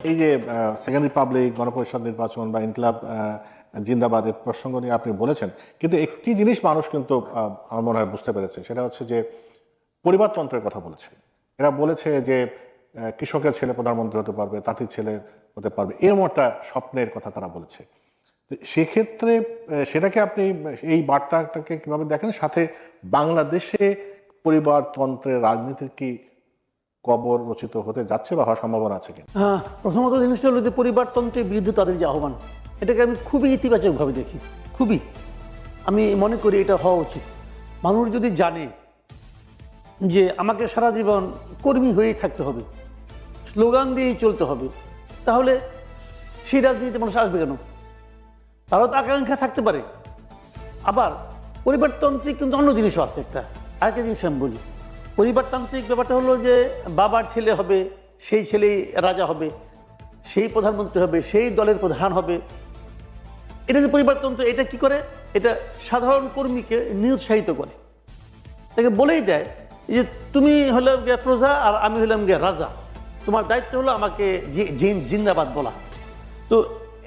এই যে second Republic, গণপরিষদ নির্বাচন বা ইনকিলাব জিন্দাবাদের প্রসঙ্গ নিয়ে আপনি বলেছেন, কিন্তু একটি জিনিস মানুষ কিন্তু আমার মনে হয় বুঝতে পেরেছে, সেটা হচ্ছে যে পরিবারতন্ত্রের কথা বলেছে। এরা বলেছে যে কৃষকের ছেলে প্রধানমন্ত্রী হতে পারবে, তাঁতির ছেলে হতে পারবে, এরকম একটা স্বপ্নের কথা তারা বলেছে। সেক্ষেত্রে সেটাকে আপনি এই বার্তাটাকে কিভাবে দেখেন? সাথে বাংলাদেশে পরিবারতন্ত্রের রাজনীতির কি কবর রচিত হতে যাচ্ছে বা হওয়ার সম্ভাবনা আছে কিনা? প্রথমত জিনিসটা হলো যে পরিবারতন্ত্রের বিরুদ্ধে তাদের যে আহ্বান, এটাকে আমি খুবই ইতিবাচকভাবে দেখি। খুবই আমি মনে করি এটা হওয়া উচিত। মানুষ যদি জানে যে আমাকে সারা জীবন কর্মী হয়েই থাকতে হবে, স্লোগান দিয়েই চলতে হবে, তাহলে সেই রাজনীতিতে মানুষ আসবে কেন? তারও তো আকাঙ্ক্ষা থাকতে পারে। আবার পরিবারতান্ত্রিক কিন্তু অন্য জিনিসও আছে। আরেকটা জিনিস আমি বলি, পরিবারতান্ত্রিক ব্যাপারটা হলো যে বাবার ছেলে হবে, সেই ছেলেই রাজা হবে, সেই প্রধানমন্ত্রী হবে, সেই দলের প্রধান হবে। এটা যে পরিবারতন্ত্র, এটা কি করে? এটা সাধারণ কর্মীকে নিরুৎসাহিত করে। তাকে বলেই দেয় যে তুমি হলে গিয়ে প্রজা আর আমি হলাম গিয়ে রাজা, তোমার দায়িত্ব হলো আমাকে জিন্দাবাদ বলা। তো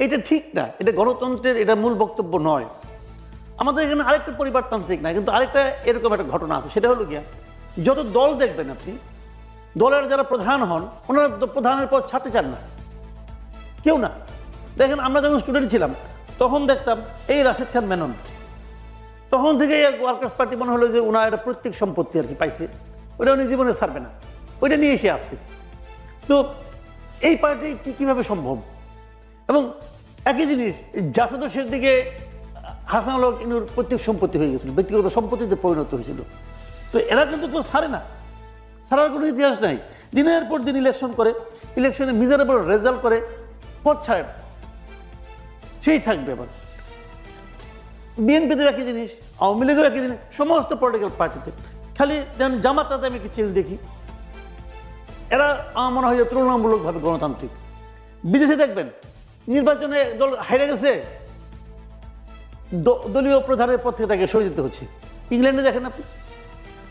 এটা ঠিক না, এটা গণতন্ত্রের এটা মূল বক্তব্য নয়। আমাদের এখানে আরেকটা পরিবারতান্ত্রিক না, কিন্তু আরেকটা এরকম একটা ঘটনা আছে। সেটা হলো গিয়া যত দল দেখবেন আপনি, দলের যারা প্রধান হন ওনারা প্রধানের পদ ছাড়তে চান না, কেউ না। দেখেন আমরা যখন স্টুডেন্ট ছিলাম তখন দেখতাম এই রাশেদ খান মেনন, তখন থেকে ওয়ার্কার্স পার্টি মনে হলো যে ওনার একটা প্রত্যেক সম্পত্তি আর কি পাইছে, ওটা উনি জীবনে ছাড়বে না, ওইটা নিয়ে এসে আসছে। তো এই পার্টি কীভাবে সম্ভব? এবং একই জিনিস জাসদ শের দিকে হাসানুল হক ইনুর প্রত্যেক সম্পত্তি হয়ে গেছিল, ব্যক্তিগত সম্পত্তিতে পরিণত হয়েছিল। তো এরা কিন্তু কেউ ছাড়ে না, ছাড়ার কোনো ইতিহাস নাই। দিনের পর দিন ইলেকশন করে, ইলেকশনে মিজারেবল রেজাল্ট করে, পথ ছাড়ে না, সেই থাকবে। আবার বিএনপিতে একই জিনিস, আওয়ামী লীগের একই জিনিস, সমস্ত পলিটিক্যাল পার্টিতে। খালি যেন জামাতটাতে আমি একটু চেঞ্জ দেখি, এরা আমার মনে হয় যে তুলনামূলকভাবে গণতান্ত্রিক। বিদেশে দেখবেন নির্বাচনে দল হারে গেছে, দলীয় প্রধানের পদ থেকে তাকে সরে যেতে হচ্ছে। ইংল্যান্ডে দেখেন আপনি।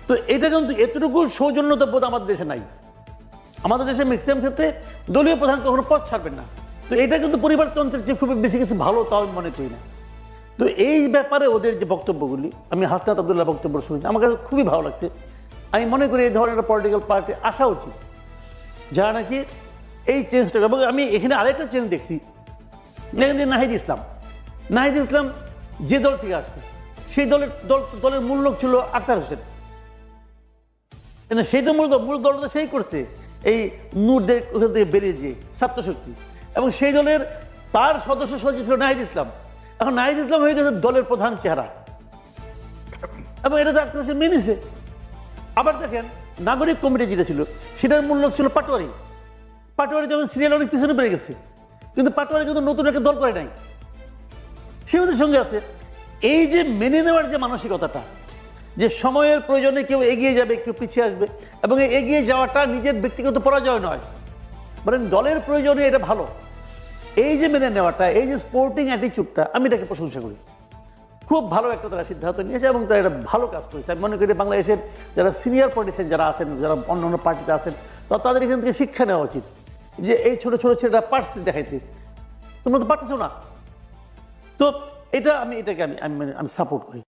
তো এটা কিন্তু এতটুকু সৌজন্যতা বোধ আমাদের দেশে নাই। আমাদের দেশে ম্যাক্সিমাম ক্ষেত্রে দলীয় প্রধান কখনো পদ ছাড়বেন না। তো এটা কিন্তু পরিবারতন্ত্রের যে খুব বেশি কিছু ভালো তাও আমি মনে করি না। তো এই ব্যাপারে ওদের যে বক্তব্যগুলি, আমি হাসনাত আবদুল্লাহ বক্তব্য শুনেছি, আমার কাছে খুবই ভালো লাগছে। আমি মনে করি এই ধরনের একটা পলিটিক্যাল পার্টি আসা উচিত, যারা নাকি এই চেঞ্জটা। এবং আমি এখানে আরেকটা চেঞ্জ দেখছি, নাহিদ ইসলাম যে দল থেকে আসছে, সেই দলের মূল লোক ছিল আখতার হোসেন। সেই তো মূল দলটা সেই করছে এই নূরদের ওখান থেকে বেরিয়ে যে ছাত্রশক্তি, এবং সেই দলের তার সদস্য সচিব ছিল নাহিদ ইসলাম। এখন নাহিদ ইসলাম হয়ে গেছে দলের প্রধান চেহারা, এবং এটা তো আখতার হোসেন মেনেছে। আবার দেখেন নাগরিক কমিটি যেটা ছিল, সেটার মূল লোক ছিল পাটোয়ারি যখন সিরিয়াল অনেক পিছনে পড়ে গেছে, কিন্তু পাটোয়ারি কিন্তু নতুন একটা দল করে নাই, সে ওদের সঙ্গে আছে। এই যে মেনে নেওয়ার যে মানসিকতাটা, যে সময়ের প্রয়োজনে কেউ এগিয়ে যাবে, কেউ পিছিয়ে আসবে, এবং এগিয়ে যাওয়াটা নিজের ব্যক্তিগত পরাজয় নয়, বরং দলের প্রয়োজনে এটা ভালো। এই যে মেনে নেওয়াটা, এই যে স্পোর্টিং অ্যাটিচিউডটা, আমি এটাকে প্রশংসা করি। খুব ভালো একটা তারা সিদ্ধান্ত নিয়েছে এবং তারা এটা ভালো কাজ করেছে। আমি মনে করি বাংলাদেশের যারা সিনিয়র পলিটিশিয়ান যারা আছেন, যারা অন্য পার্টিতে আছেন, তাদের এখান থেকে শিক্ষা নেওয়া উচিত যে এই ছোট ছোট ছেলেরা পারছে দেখাইতে, তোমরা তো পারতেছো না। তো এটাকে আমি সাপোর্ট করি।